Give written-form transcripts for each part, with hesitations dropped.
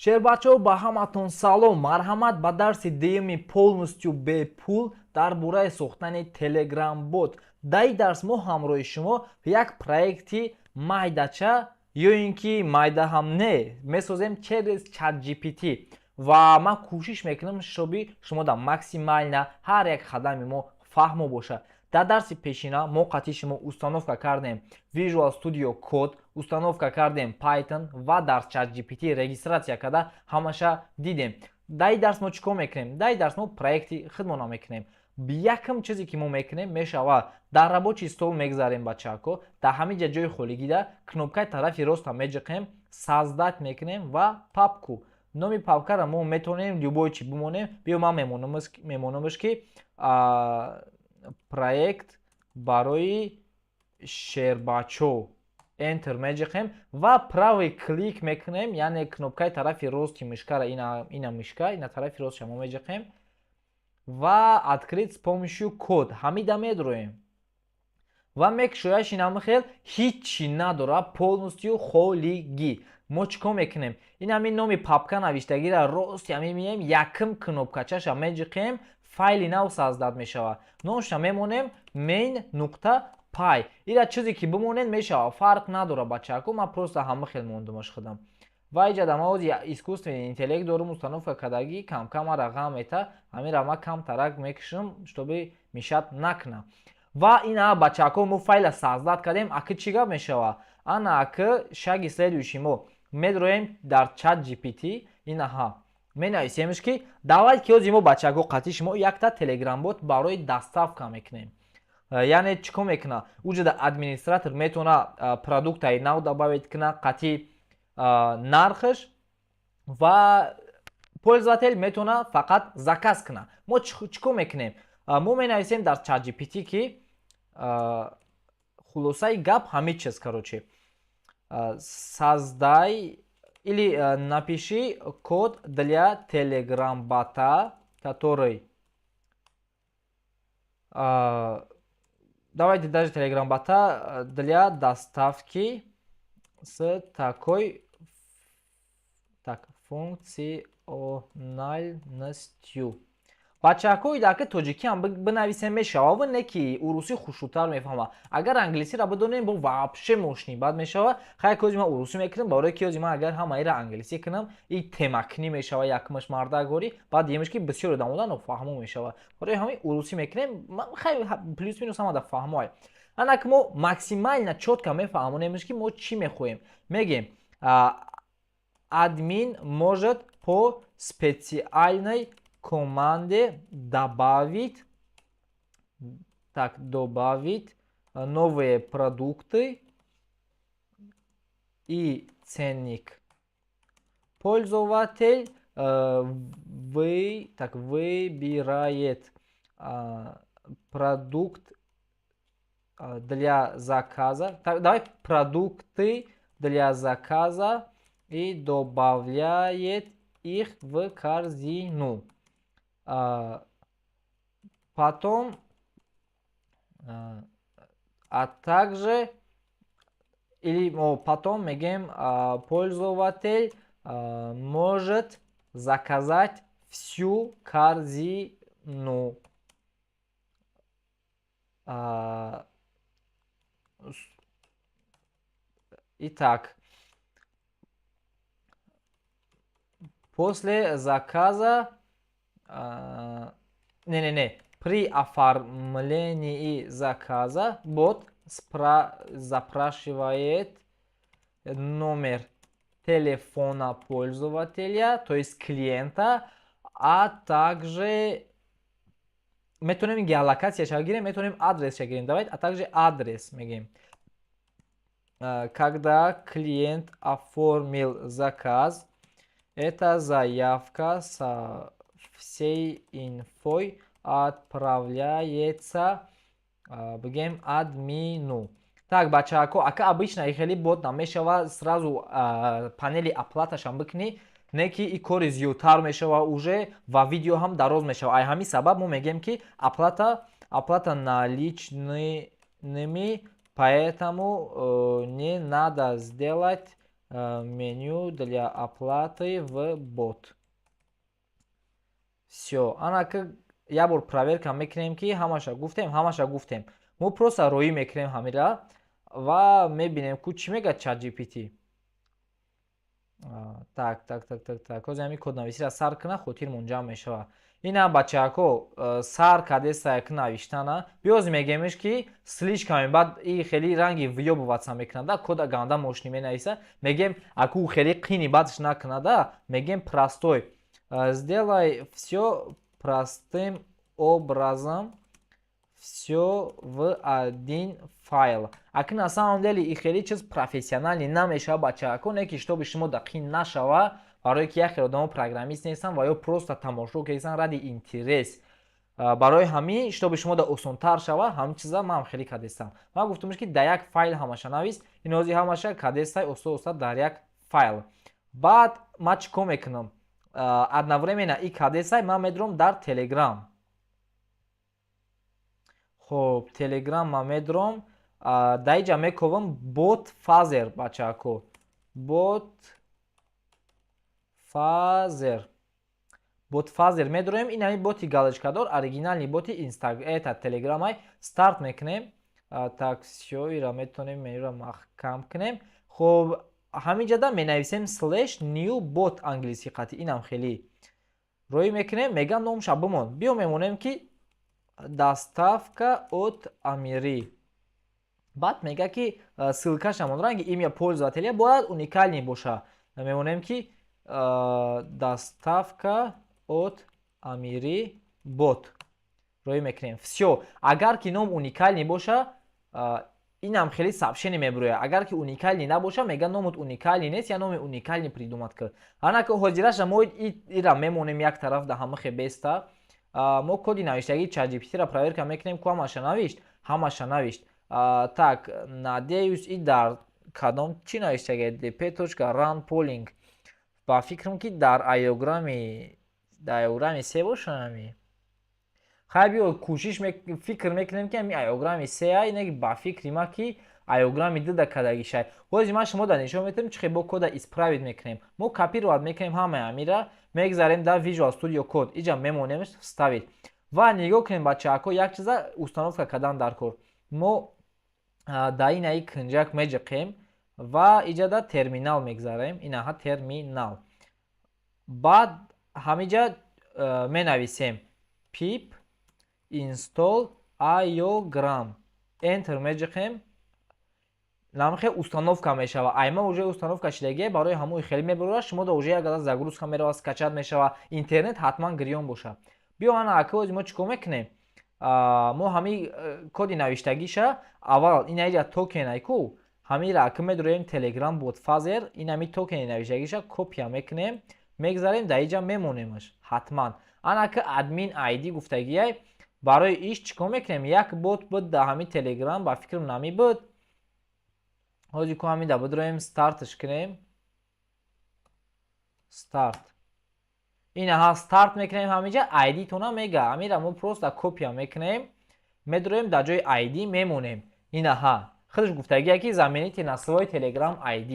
Шербачо ба ҳаматон салом. Марҳамат ба дарси деюми полностью бепул дар бораи сохтани Telegram-бот. Дар ин дарс мо ҳамроҳи шумо як проекти майдача ё ин ки майда ҳам не месозем через ChatGPT ва ман кӯшиш мекунам шоби шумо дар максимально ҳар як қадами мо фаҳмо боша. Дар дарси пешина мо қатъи шумо установка кардем Visual Studio Code, установка кардем Python ва дар ChatGPT регистратсия карда ҳамаша дидем. Дар ин дарс мо чӣ кор мекунем? Дар ин дарс мо проекти худмона мекунем. Якм чизе ки мо мекунем мешавад дар рабочий стол мегзарем бачаҳко, дар ҳамин ҷои холигида кнопкаи тарафи роста меҷиқем, создать мекунем ва папку. Номи папкаро мо метавонем любой чи бимонем. Биё ман мемонамш ки проект барои Шербачо. Enter меҷиқем ва правый клик мекунем, яъне кнопкаи тарафи рости мишкаро ина мишка, ина тарафи ростша мо меҷиқем ва открыть с помощью код. Ҳамида медроем ва мекушояш ин ҳамихел ҳичи надора, полностью холигӣ. Мо чӣ кор мекунем? Ин ҳамин номи папка навиштагиро рости ҳамин меем, якм кнопкачаша меҷиқем, файли нав создат мешавад. Номша мемонем main.py. Ира чизе ки бимонед мешавад, фарқ надора бачаҳко, ман просто ҳамихел мондумаш худам. Ва иҷа дар маводи искусственный интеллект дорум установка кардагӣ, кам-кама рағам мета, ҳаминро ман камтарак мекушам, штоби мишат накна. Ва ина бачаҳко мо файла создат кардем, аки чӣ гап мешавад? Ана аки шаги следующий мо медроем дар ChatGPT, инаҳа менависемш ки давайт ки ҳозир мо бачаҳко қатъи шумо якта Telegram-бот барои доставка мекунем. Яъне чӣ кор мекуна? Уҷуда администратор метавона продуктаи нав добавит куна, қатъи нархаш ва пользователь метавона фақат заказ куна. Мо чӣ кор мекунем? Мо менависем дар ChatGPT ки хулосаи гап ҳамин чиз короче. Создай или напиши код для Telegram-бота, который давайте даже Telegram-бота для доставки с такой функциональностью. бачаҳко идаки тоҷикӣ ҳам бинависем мешавад, ва не ки урусӣ хушрӯтар мефаҳмад. Агар англисиро бидонем бо вообще мошни бад мешавад. Хай ки ҳозир ман урусӣ мекунам, барое ки ҳозир ман агар ҳамаиро англисӣ кунам, ин темакнӣ мешавад якмаш мардагорӣ, баъд диюмаш ки бисёр одамода нофаҳмо мешавад. Барои ҳамин урусӣ мекунем, хай плюс минус ҳама дар фаҳмоай. Ана ки мо максимально чётка мефаҳмонемш ки мо чӣ мехоҳем. Мегем админ может по специальной команде добавить новые продукты и ценник. Пользователь выбирает продукт для заказа. Давай продукты для заказа и добавляет их в корзину. Потом также или потом мегем пользователь может заказать всю корзину. Итак, после заказа при оформлении заказа бот запрашивает номер телефона пользователя, то есть клиента, а также метавонем геолокация гирем, метавонем адрес гирем. Давайте, а также адрес мегем. Когда клиент оформил заказ, эта заявка со всей инфой отправляется бигем админу. Так, бачаҳко, ака обычно хеле бот намешавад сразу панели оплаташам бикни, не ки и кори зиёдтар мешавад уже ва видео ҳам дароз мешавад. Ай ҳамин сабаб мо мегем ки оплата наличными, поэтому не надо сделать Меню для оплаты в бот. Все. Анака я бор проверка мекунем ки ҳамаша гуфтем. Мо просто роӣ мекунем ҳамира ва мебинем ку чӣ мегӯяд ChatGPT. Так. Ҳозир ҳамин коднависиро сар кунам, хотирмон ҷамъ мешавад. Ина бачаҳако сар кардеста ки навиштана. Биёз мегемеш ки слишками баъд и хеле ранги въёбываться мекунада. Кода ганда мошинӣ менависа. Мегем аку хеле қини баъдш накунада. Мегем простой. Сделай всё простым образом. Всё в один файл. Аки на самом деле и хеле чиз профессионалӣ намешавад бачаҳако, не ки шитоби шумо дақиқ нашавад, барое ки як хеле одамо программист нестанд ва ё просто тамошо карданд ради интерес. Барои ҳамин шитоби шумо да осонтар шавад, ҳамин чиза ман хеле кардестам. Ман гуфтумш ки дар як файл ҳамаша навис, ин ҳозир ҳамаша кардестай оста дар як файл. Баъд ман чӣ кор мекунам? Одновременно и кардестай ман медурам дар Telegram. Хоб, Telegram ман медурам. Дар инҷа мековам bot fazer бачаҳако. Bot fazer медурем. Ин ҳамин боти галочкадор, оригинални боти Telegram-ай старт мекунем. Так, всё, ира метонем менюро маҳкам кунем. Хоб, ҳаминҷада менависем /new bot англиси қатъи. Инам хеле роӣ мекунем, мега номша бимон. Биё мемонем ки доставка от Амири. Баъд мега ки ссилкашамон ранги имя пользователя бояд уникальный боша. Мемонем ки доставка от Амири бот. Роӣ мекунем. Всё. Агар ки ном уникальный боша, инам хеле сообщение мебурояд. Агар ки уникальный набоша, мега номут уникальный нест, я номи уникальный придумат кард. Анако ҳозираша мо ира мемонем як тараф да ҳамахе беста. Мо коди навиштагии ChatGPT-ро проверка мекунем ку ҳамаша навишт. Так, надеюсь и дар кадом чӣ навиштагӣ? dp.run polling. Ба фикрам ки дар айограмми се бошами. Хай биё кӯшиш фикр мекунем ки ҳамин айограмми се не ба фикри ма ки айограмми ду да кадагишай. Ҳозир ман шумо да нишон метавам чӣ хел бо кода исправит мекунем. Мо копировать мекунем ҳамаи ҳамира, мегзарем дар Visual Studio Code. Инҷа мемонем вставит. Ва нигоҳ кунем бачаҳако як чиза установка кардан дар кор. Мо дар инаи кунҷак меҷиқем ва иҷада терминал мегзарем. Инаҳа терминал. Баъд ҳаминҷа менависем pip install iogram. Enter меҷиқем. намхе установка мешава. Айма уже установка шидагие барои ҳамои хеле мебарад. Шумо да уже ягада загрузка меравад, скачат мешава. Интернет ҳатман гирён боша. Биё ана акози мо чӣ кор мекунем? Мо ҳамин коди навиштагиша аввал ин аиҷа токенай ку ҳаминра ака медуроем Telegram bot fazer. Ин ҳамин токени навиштагиша копия мекунем, мегзарем дар инҷа мемонемаш ҳатман. Анака admin ID гуфтагияй. Барои иш чӣ кор мекунем? Як бот буд дар ҳамин Telegram ба фикрам нами буд. ҳозир ку ҳамин да бидуроем стартш кунем. Старт. Инаҳа старт мекунем ҳаминҷа ID тона мега. Ҳаминра мо просто копия мекунем. Медуроем дар ҷои ID мемонем. Инаҳа. Худш гуфтагия ки замените на свой Telegram ID.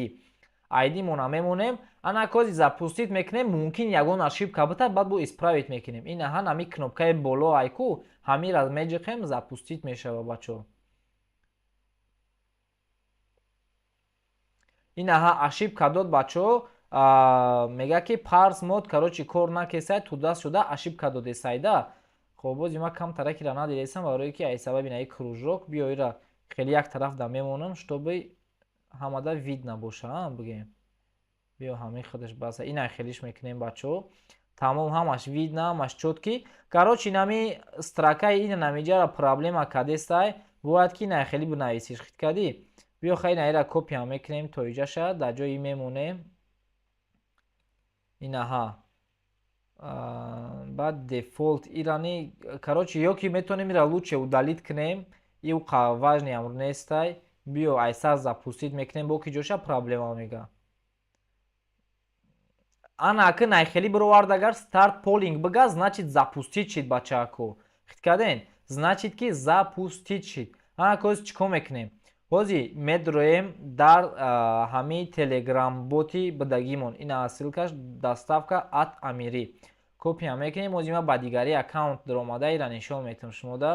ID мона мемонем. Ана кози запустит мекунем. Мумкин ягон ошибка бутад, баъд бо исправит мекунем. Инаҳа нами кнопкаи боло айку ҳаминра меҷиқем, запустит мешава бачо. Инаҳа ошибка дод бачо. Мега ки parse mod короче кор накесай, туда шуда ошибка додесайда. Хоб бози ма кам таракира надидесам барое ки ай сабаби наи кружок биё ира хеле як тараф да мемонам, чтобы ҳамада видно боша, бигем. Биё ҳамин худаш баса. Ина хелиш мекунем бачо. Тамом ҳамаш видно, ҳамаш чотки. Короче нами строкаи ин намиҷара проблема кадестай. Бояд ки ина хеле бинависиш хит кади. биё хай наира копия мекунем то иҷаша дар ҷои мемонем. Инаҳа баъд дефолт ирани короче ё ки метонем ира лучше удалит кунем, ив важный амр нестай. Биё айсар запустит мекунем, бо ки ҷоша проблема мега. Ана ака найхели бировард агар start polling бига, значит запустит шид бачаако. Хит карден? Значит ки запустит шид. Ана коз чӣ кор мекунем? ҳозир медроем дар ҳамин телеграм боти бидагимон ина ссилкаш доставка @amiri копия мекунем. ҳозир ман ба дигари аккаунт даромада ира нишон метавонам шумода.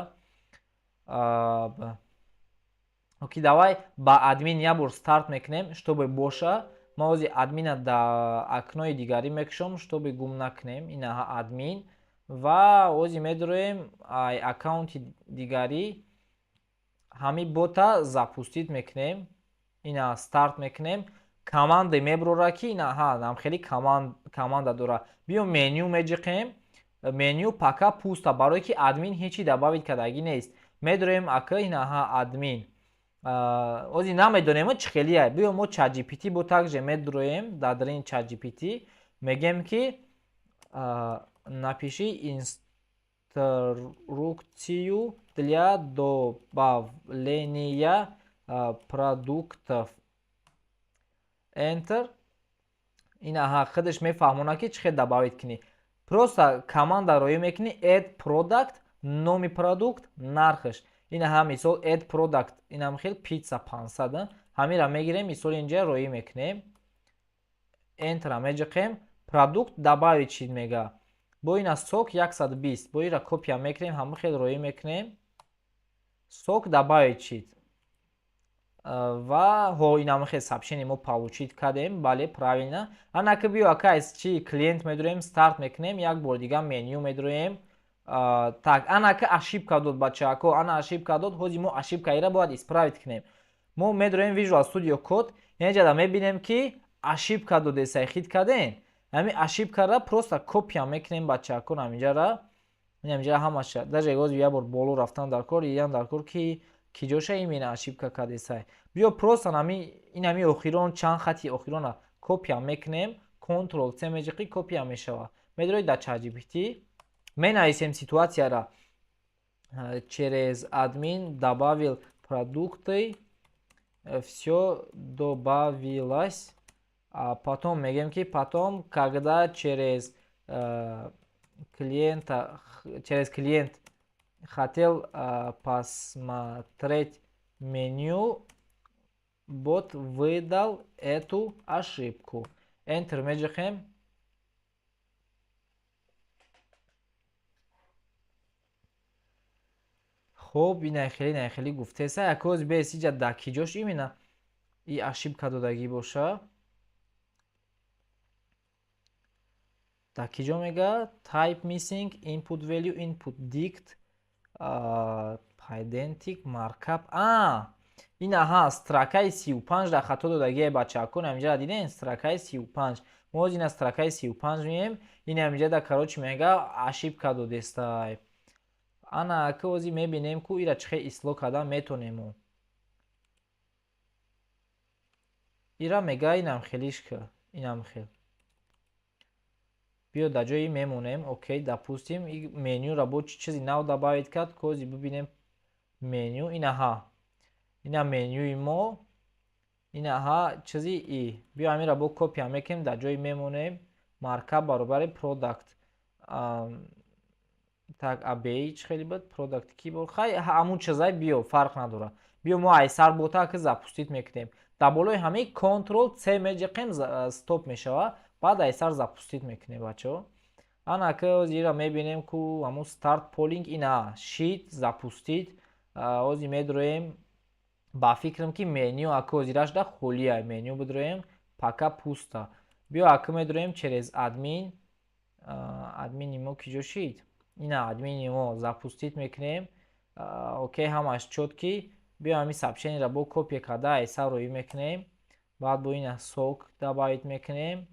окей, давай ба админ як бор старт мекунем, чтобы боша. Ман ҳозир админа да аккаунти дигарӣ мекушам, чтобы гум накунем. Ина админ ва ҳозир медроем аккаунти дигарӣ ҳамин бота запустит мекунем. Ина старт мекунем. Команда меброра ки ина намхели команда дора. Биём меню меҷиқем. Меню пока пуста, барое ки админ ҳечи добавит кардагӣ нест. Медроем ака ина админ. ҳозир намедонем чӣ хелия. Биём мо ChatGPT бо также медроем дар ChatGPT мегем ки напиши инструкцию для добавления продуктов. Enter. Ина худаш мефаҳмона ки чӣ хел добавит кунӣ. Просто команда роё мекунӣ add product, номи продукт, нархаш. Ина мисол add product, ина хел пицца 500. Ҳамира мегирем, мисол инҷа роӣ мекунем. Enter меҷиқем. Продукт добавит чӣ мега. Бо ина сок 120. Бо ира копия мекунем, ҳама хел роӣ мекунем. Сок добавит чӣ. Ва ина хел сообщение мо получит кардем. Бале, правильно. Анака биё ака чӣ клиент медроем, старт мекунем. Як бор дига меню медроем. Так, анака ошибка дод бачаако, ана ошибка дод. ҳозир мо ошибка ира бояд исправит кунем. Мо медроем Visual Studio Code. Инҷа мебинем ки ошибка доде сахит кардем. Ҳамин ошибкара просто копия мекунем бачаако наминҷара. Инаминҷара ҳамаша. Даже ҳозир як бор боло рафтам дар кор, дидам дар кор ки киҷоша имена ошибка кардесай. Биё просто инами охирон чанд хати охирона копия мекунем. Ctrl+C меҷиқи копия мешава. Медроед дар ChatGPT менависем ситуацияра. Через админ добавил продукты. Всё добавилось. Потом мегем ки потом, когда через клиент хотел посмотреть меню, бот выдал эту ошибку. Enter меҷиқем. хуб, ина хеле гуфтеса. Якоз бес иҷа дар киҷош имена и ошибка додагӣ боша. дар киҷо мега type missing, input value, input dict, pedantic markup. Ина строкаи 35 дар хато додагие бачаако. Наминҷа дидем строкаи 35. Мо ҳозир ина строкаи 35 меем. Ина наминҷа дар короче мега ошибка додестай. Ана ака ҳозир мебинем ку ира чӣ хел ислоҳ кардан метонем. Ира мега инам хелишка. Инам хел. Биё дар ҷои мемонем. Окей, допустим менюра бо чӣ чизи нав добавит кард. Ҳозир бибинем меню. Ина менюи мо. Ина чизи и. Биё ҳамира бо копия мекунем, дар ҷои мемонем. Маркап баробари product. Так, ABI чӣ хели буд? Product ки бо хай ҳамун чизай биё фарқ надора. Биё мо айсар бота ки запустит мекунем. Дар болои ҳамин Ctrl+C меҷиқем, стоп мешава. Баъд айсар запустит мекунем бачаҳо. Анака ҳозира мебинем ку ҳамун start polling ина sheet запустит. ҳозир медроем ба фикрам ки меню ака ҳозираш да холия. Меню бидроем пока пуста. Биё ака медроем через админ. Админи мо киҷо шид? Ина админи мо запустит мекунем. Окей, ҳамаш чотки. Биё ҳамин сообщениеро бо копия карда айсар роӣ мекунем. Баъд бо ина сок добавит мекунем.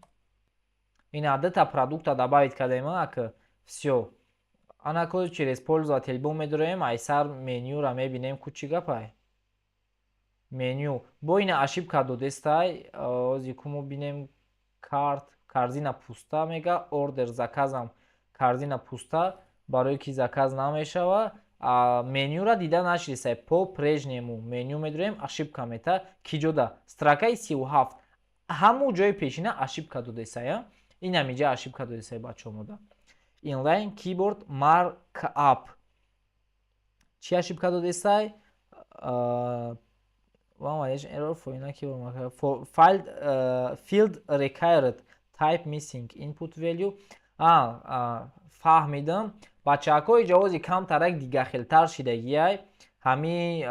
Ина дата продукта добавит кардем ака. Всё. Анако через пользователь бо медроем айсар менюра мебинем ку чӣ гапай. Меню. Бо ина ошибка додестай. Ҳозир ку мо бинем корзина пуста мега. Ордер заказам корзина пуста. Барое ки заказ намешава. Менюра дида нашидесай. По-прежнему меню медроем ошибка мета. Киҷода строкаи 37. Ҳамун ҷои пешина ошибка додесай. Инамиҷа ошибка додесай бачаҳо мода. Inline keyboard markup. Чӣ ошибка додесай? one validation error for inactive for field required type missing input value. فهمیدم. بچه‌های جوازی کم ترک دیگه خیلتر شدگیه همی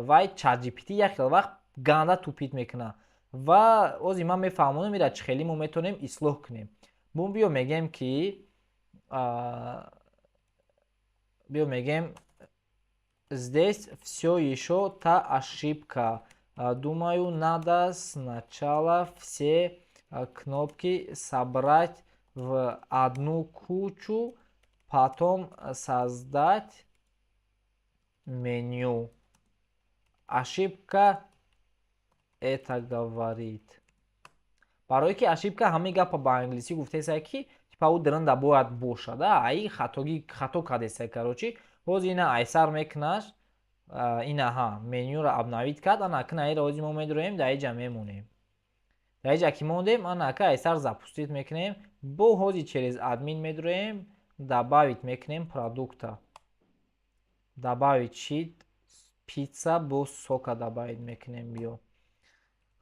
وای چت جی پی تی یک وقت گنده توپیت میکنه و اوزی من میفهمونم میره چه خیلی ما میتونیم اصلاح کنیم. بیو میگم که здесь все еще та ошибка. Думаю, надо сначала все кнопки собрать в одну кучу, потом создать меню. Ошибка это говорит. برای که اشیبکه همه گپ با انگلیسی گفته سه کی типа او درنده باید باشه да ай خطا کرده سه کروچی باز اینا ایسر میکنش اینا ها منیو را обновить کرد انا کنه ای روزی ما میدرویم در اینجا میمونیم در اینجا که موندیم انا که ایسر запустить میکنیم با هوزی через админ میدرویم добавить میکنیم продукта добавить чит пицца با сока добавить میکنیم بیو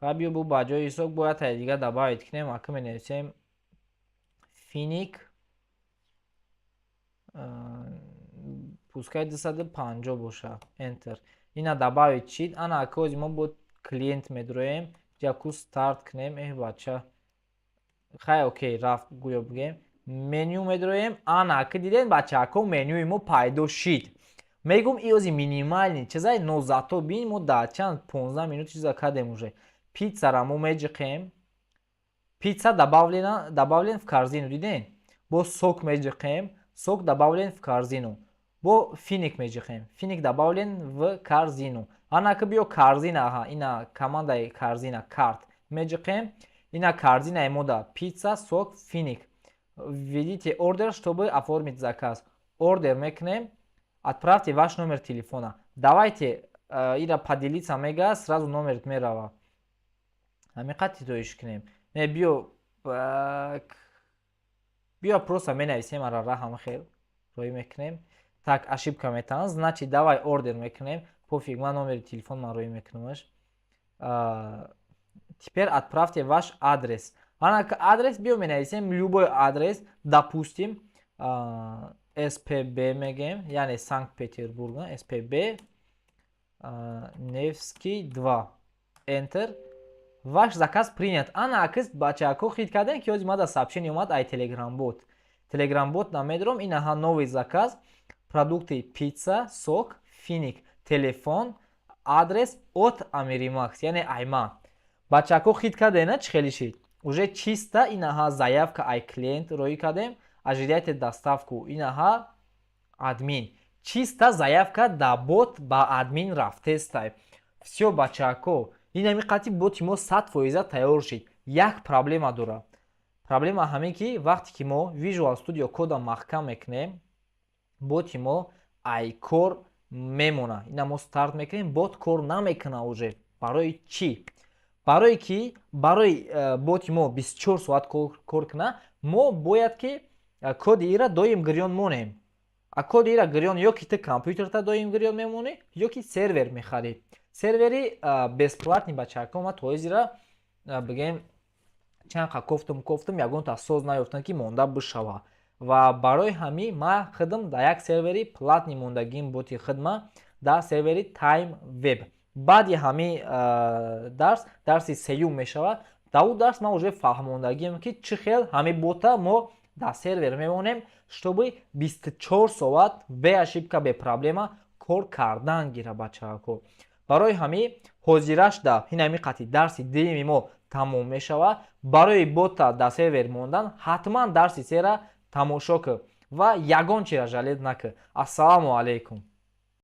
و بیو بو بجای سوک باید تا دیگه добавить کنیم اکه می نویسیم فینیک пускай 250 باشه انتر اینا добавить چید انا اکه ما با کلینت میدرویم جاکو ستارت کنیم بچه خیلی اوکی رفت گویا بگیم منیو میدرویم انا اکه دیدین بچه اکه منیوی ما пайдо شید میگم ایوزی مینیمالنی چیزای نوزاتو بین ما در چند 15 минут چیزا کردیم уже پیتزا را ما میجقیم پیتزا добавлен в корзину دیدین با سوک میجقیم سوک добавлен в корзину با финик میجقیم финик добавлен в корзину انا که بیو корзина ها اینا командой корзина карт میجقیم اینا корзина ما да پیتزا сок финик введите ордер чтобы оформить заказ ордер میکنیم отправьте ваш номер телефона давайте ира поделиться мега сразу номер мерава ҳамиқати тоиш кунем не биё просто менависем ара раҳам хел роӣ мекунем так ошибка метавон значит давай ордер мекунем пофиг ман номери телефон ман роӣ мекунамаш теперь отправьте ваш адрес анака адрес биё менависем любой адрес допустим spb мегем яъне санкт петербург spb невский 2 enter ваш заказ принят ана акс бачако хит кардем ки ҳозир мада сообщение омад ай telegram bot намедорам инаҳа новый заказ продукти пицца сок финик телефон адрес от Amerimax яъне айма бачако хит кардена чӣ хели шид уже чиста инаҳа заявка ай клиент роӣ кардем ожидайте доставку инаҳа админ чиста заявка да бот ба админ рафтестай всё бачако ин ҳамиқати боти мо 100% тайёр шид як проблема дора проблема ҳаме ки вақте ки мо Visual Studio кода маҳкам мекунем боти мо ай кор мемона ина мо старт мекунем бот кор намекуна уже барои чӣ барое ки барои боти мо 24 соат кор куна мо бояд ки коди ира доим гирён монем а коди ира гирён ё ки ту компютерта доим гирён мемонӣ ё ки сервер мехарӣ сервери бесплатни бачако ма то ҳозира бигем чанқа кофтум ягонта соз наёфтам ки монда бишава ва барои ҳамин ма хидм дар як сервери платни мондагим боти хидма дар сервери Time Web баъди ҳамин дарси сеюм мешава дар ӯ дарс ман уже фаҳмондагим ки чӣ хел ҳамин бота мо дар сервер мемонем чтобы 24 соат бе ошибка бе проблема кор кардан гира бачако барои ҳамин ҳозираш да ин ҳамиқати дарси дуюми мо тамом мешава барои бота дар сервер мондан ҳатман дарси сера тамошо кӯ ва ягон чира жалед накӯ. Ассалому алайкум.